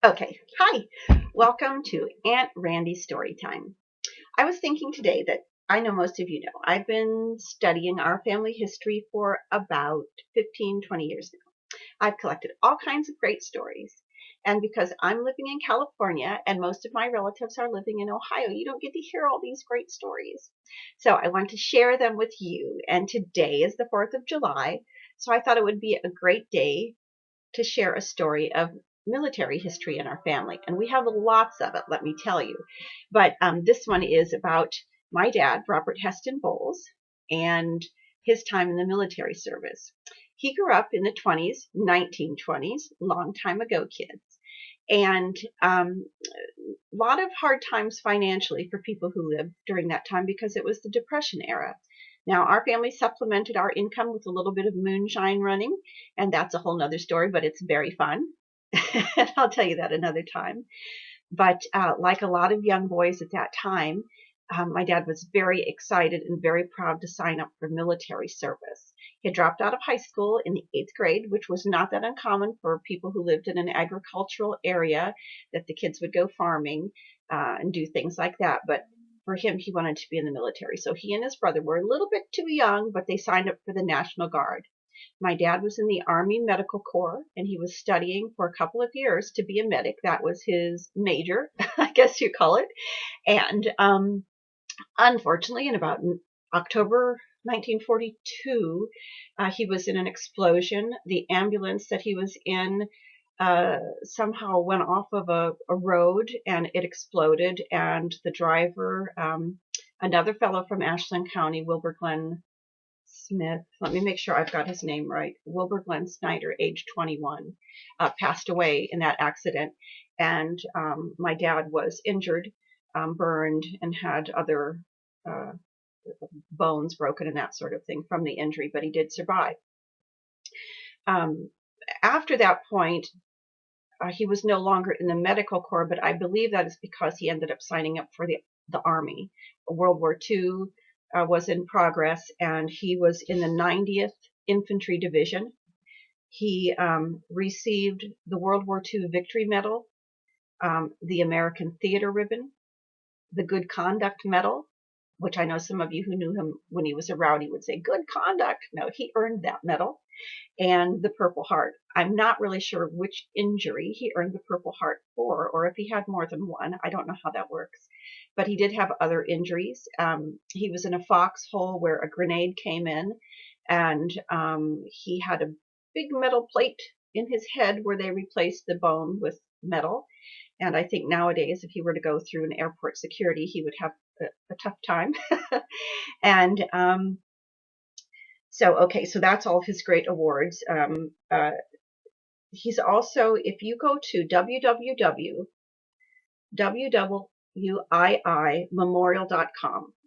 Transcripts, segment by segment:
Okay, hi. Welcome to Aunt Randy's Story Time. I was thinking today that I know most of you know, I've been studying our family history for about 15, 20 years now. I've collected all kinds of great stories. And because I'm living in California and most of my relatives are living in Ohio, you don't get to hear all these great stories. So I want to share them with you. And today is the 4th of July. So I thought it would be a great day to share a story of military history in our family. And we have lots of it, let me tell you. But this one is about my dad, Robert Heston Bowles, and his time in the military service. He grew up in the 20s, 1920s, long time ago, kids. And a lot of hard times financially for people who lived during that time because it was the Depression era. Now, our family supplemented our income with a little bit of moonshine running, and that's a whole nother story, but it's very fun. I'll tell you that another time. But like a lot of young boys at that time, my dad was very excited and very proud to sign up for military service. He had dropped out of high school in the 8th grade, which was not that uncommon for people who lived in an agricultural area, that the kids would go farming and do things like that. But for him, he wanted to be in the military. So he and his brother were a little bit too young, but they signed up for the National Guard. My dad was in the Army Medical Corps, and he was studying for a couple of years to be a medic. That was his major, I guess you call it. And unfortunately, in about October 1942, he was in an explosion. The ambulance that he was in somehow went off of a road and it exploded. And the driver, another fellow from Ashland County, Wilbur Glenn Smith, let me make sure I've got his name right, Wilbur Glenn Snyder, age 21, passed away in that accident. And my dad was injured, burned, and had other uh, bones broken and that sort of thing from the injury, but he did survive. Um, After that point, he was no longer in the medical corps, but I believe that is because he ended up signing up for the Army. World War II was in progress, and he was in the 90th Infantry Division. He received the World War II Victory Medal, the American Theater Ribbon, the Good Conduct Medal, which I know some of you who knew him when he was a rowdy would say, good conduct. No, he earned that medal. And the Purple Heart. I'm not really sure which injury he earned the Purple Heart for, or if he had more than one. I don't know how that works. But he did have other injuries. He was in a foxhole where a grenade came in, and he had a big metal plate in his head where they replaced the bone with metal. And I think nowadays, if he were to go through an airport security, he would have a tough time. And so that's all of his great awards. He's also, if you go to WWII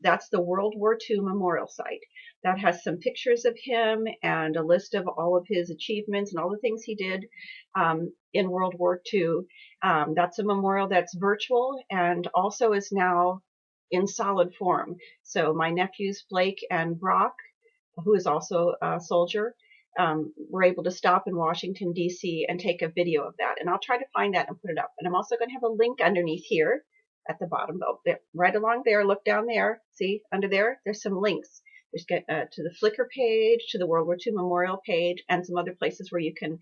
that's the World War II memorial site. That has some pictures of him and a list of all of his achievements and all the things he did in World War II. That's a memorial that's virtual and also is now in solid form. So my nephews Blake and Brock, who is also a soldier, were able to stop in Washington, D.C. and take a video of that. And I'll try to find that and put it up. And I'm also going to have a link underneath here at the bottom. Right along there, look down there. See, under there, there's some links. There's to the Flickr page, to the World War II Memorial page, and some other places where you can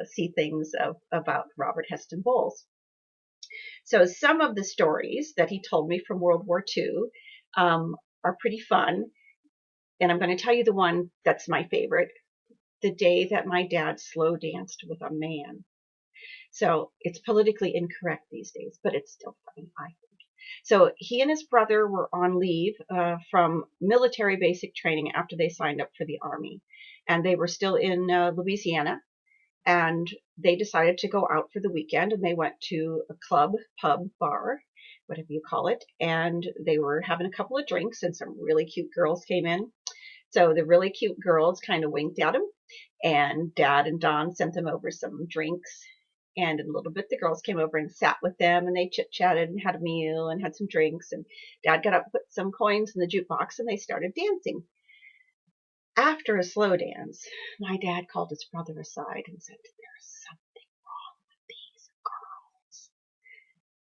see things about Robert Heston Bowles. So some of the stories that he told me from World War II are pretty fun. And I'm going to tell you the one that's my favorite, the day that my dad slow danced with a man. So it's politically incorrect these days, but it's still funny, I think. So he and his brother were on leave from military basic training after they signed up for the Army. And they were still in Louisiana. And they decided to go out for the weekend, and they went to a club, pub, bar, whatever you call it. And they were having a couple of drinks, and some really cute girls came in. So the really cute girls kind of winked at him, and Dad and Don sent them over some drinks. And in a little bit, the girls came over and sat with them, and they chit-chatted and had a meal and had some drinks. And Dad got up, put some coins in the jukebox, and they started dancing. After a slow dance, my dad called his brother aside and said, "There's something wrong with these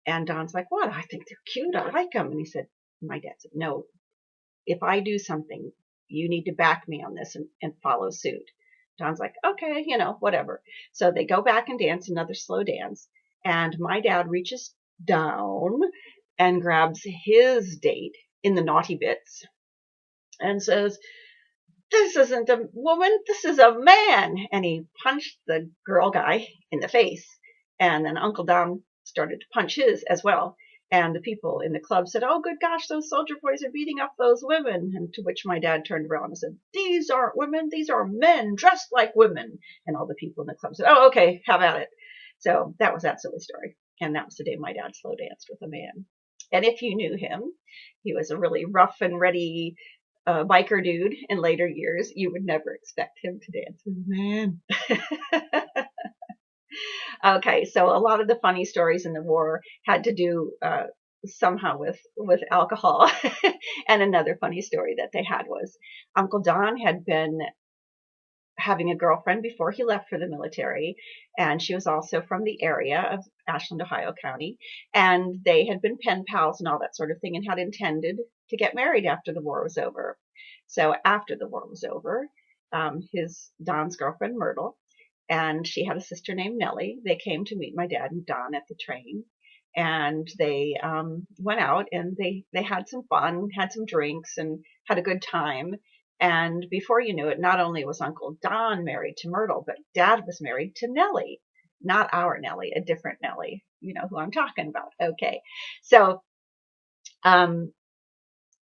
And Don's like, what? I think they're cute. I like them. And my dad said, no, if I do something, you need to back me on this and follow suit. Don's like, okay, whatever. So they go back and dance another slow dance. And my dad reaches down and grabs his date in the naughty bits and says, this isn't a woman, this is a man. And he punched the girl guy in the face. And then Uncle Don started to punch his as well. And the people in the club said, oh, good gosh, those soldier boys are beating up those women. And to which my dad turned around and said, these aren't women, these are men dressed like women. And all the people in the club said, oh, okay, have at it. So that was that silly story. And that was the day my dad slow danced with a man. And if you knew him, he was a really rough and ready biker dude in later years. You would never expect him to dance with a man. Okay, so a lot of the funny stories in the war had to do somehow with alcohol. And another funny story that they had was Uncle Don had been having a girlfriend before he left for the military, and she was also from the area of Ashland, Ohio County, and they had been pen pals and all that sort of thing, and had intended to get married after the war was over. So after the war was over, Don's girlfriend Myrtle, and she had a sister named Nellie. They came to meet my dad and Don at the train, and they went out and they had some fun, had some drinks, and had a good time. And before you knew it, not only was Uncle Don married to Myrtle, but Dad was married to Nellie. Not our Nellie, a different Nellie. You know who I'm talking about. Okay. So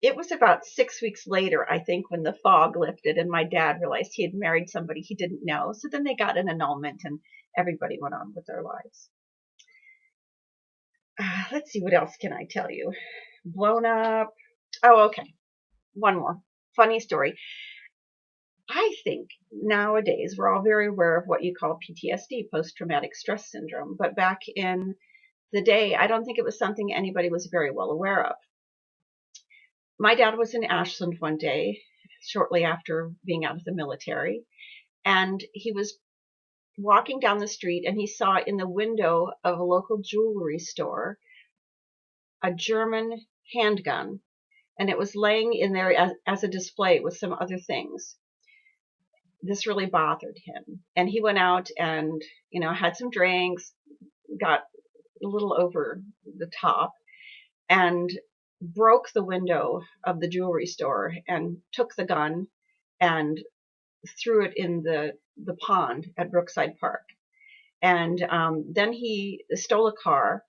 it was about 6 weeks later, I think, when the fog lifted and my dad realized he had married somebody he didn't know. So then they got an annulment and everybody went on with their lives. Let's see, what else can I tell you? Blown up. Oh, okay. One more funny story. I think nowadays we're all very aware of what you call PTSD, post-traumatic stress syndrome. But back in the day, I don't think it was something anybody was very well aware of. My dad was in Ashland one day, shortly after being out of the military, and he was walking down the street and he saw in the window of a local jewelry store a German handgun, and it was laying in there as a display with some other things. This really bothered him, and he went out and had some drinks, got a little over the top, and broke the window of the jewelry store and took the gun and threw it in the pond at Brookside Park. And then he stole a car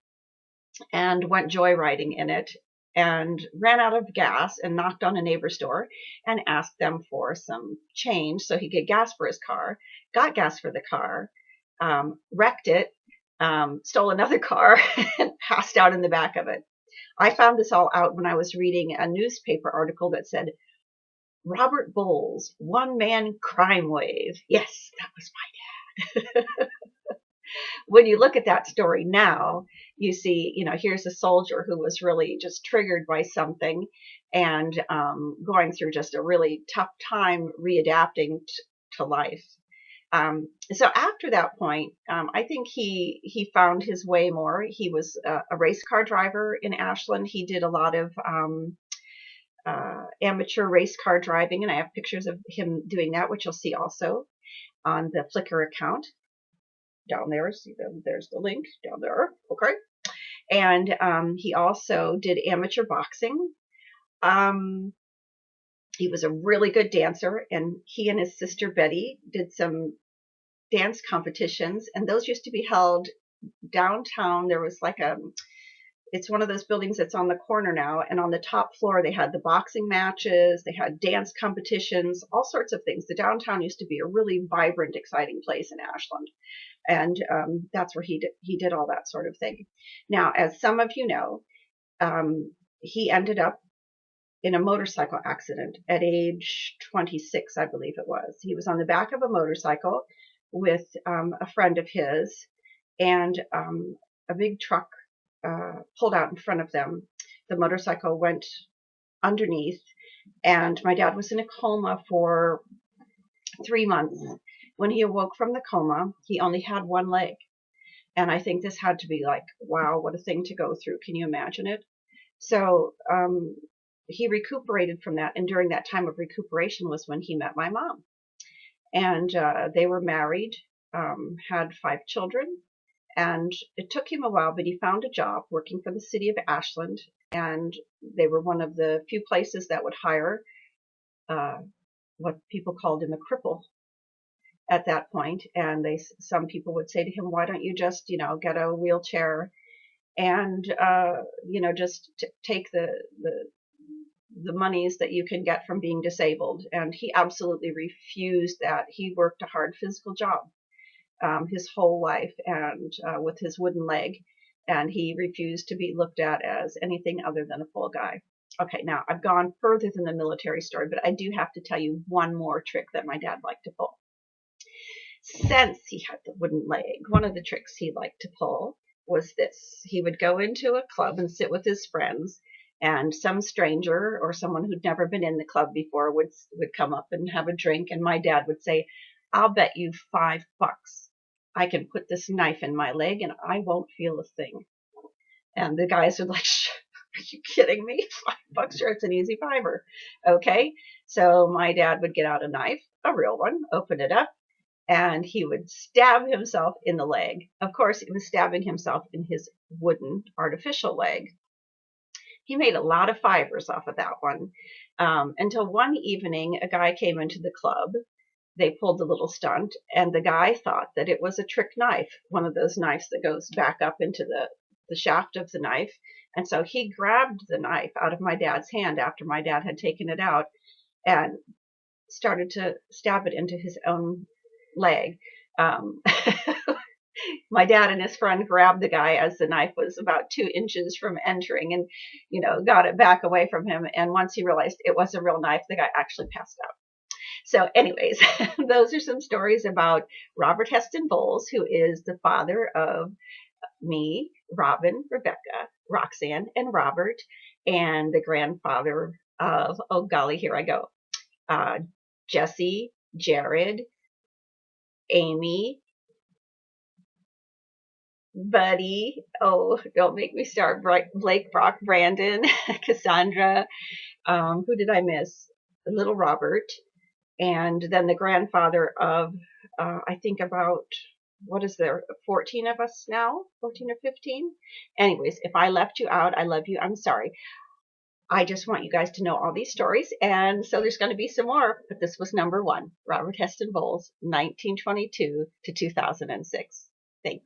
and went joyriding in it and ran out of gas and knocked on a neighbor's door and asked them for some change so he could get gas for his car, got gas for the car, wrecked it, stole another car, and passed out in the back of it. I found this all out when I was reading a newspaper article that said, Robert Bowles, one-man crime wave. Yes, that was my dad. When you look at that story now, you see, here's a soldier who was really just triggered by something and going through just a really tough time readapting to life. So after that point, I think he found his way more. He was a race car driver in Ashland. He did a lot of amateur race car driving, and I have pictures of him doing that, which you'll see also on the Flickr account. Down there, see there's the link down there. Okay. And he also did amateur boxing. He was a really good dancer, and he and his sister Betty did some dance competitions, and those used to be held downtown. There was it's one of those buildings that's on the corner now, and on the top floor they had the boxing matches, they had dance competitions, all sorts of things. The downtown used to be a really vibrant, exciting place in Ashland. And that's where he did all that sort of thing. Now, as some of you know, he ended up in a motorcycle accident at age 26, I believe it was. He was on the back of a motorcycle with a friend of his, and a big truck pulled out in front of them. The motorcycle went underneath, and my dad was in a coma for 3 months. When he awoke from the coma, he only had one leg. And I think this had to be like, wow, what a thing to go through. Can you imagine it? So he recuperated from that. And during that time of recuperation was when he met my mom. And they were married, had 5 children. And it took him a while, but he found a job working for the city of Ashland. And they were one of the few places that would hire what people called him a cripple at that point. And some people would say to him, why don't you just, get a wheelchair and, just take the monies that you can get from being disabled. And he absolutely refused that. He worked a hard physical job his whole life and with his wooden leg. And he refused to be looked at as anything other than a full guy. Okay, now I've gone further than the military story, but I do have to tell you one more trick that my dad liked to pull. Since he had the wooden leg, one of the tricks he liked to pull was this. He would go into a club and sit with his friends, and some stranger or someone who'd never been in the club before would come up and have a drink, and my dad would say, I'll bet you $5 I can put this knife in my leg and I won't feel a thing. And the guys would like, are you kidding me? $5? Sure, it's an easy fiver. Okay. So my dad would get out a knife, a real one, open it up, and he would stab himself in the leg. Of course, he was stabbing himself in his wooden artificial leg. He made a lot of fivers off of that one until one evening a guy came into the club. They pulled the little stunt, and the guy thought that it was a trick knife, one of those knives that goes back up into the shaft of the knife. And so he grabbed the knife out of my dad's hand after my dad had taken it out and started to stab it into his own leg. My dad and his friend grabbed the guy as the knife was about 2 inches from entering and, got it back away from him. And once he realized it was a real knife, the guy actually passed out. So anyways, those are some stories about Robert Heston Bowles, who is the father of me, Robin, Rebecca, Roxanne, and Robert, and the grandfather of, oh golly, here I go, Jesse, Jared, Amy, Buddy, oh, don't make me start, Blake, Brock, Brandon, Cassandra, who did I miss? Little Robert. And then the grandfather of, I think about, what is there, 14 of us now? 14 or 15? Anyways, if I left you out, I love you. I'm sorry. I just want you guys to know all these stories. And so there's going to be some more, but this was number 1, Robert Heston Bowles, 1922 to 2006. Thanks.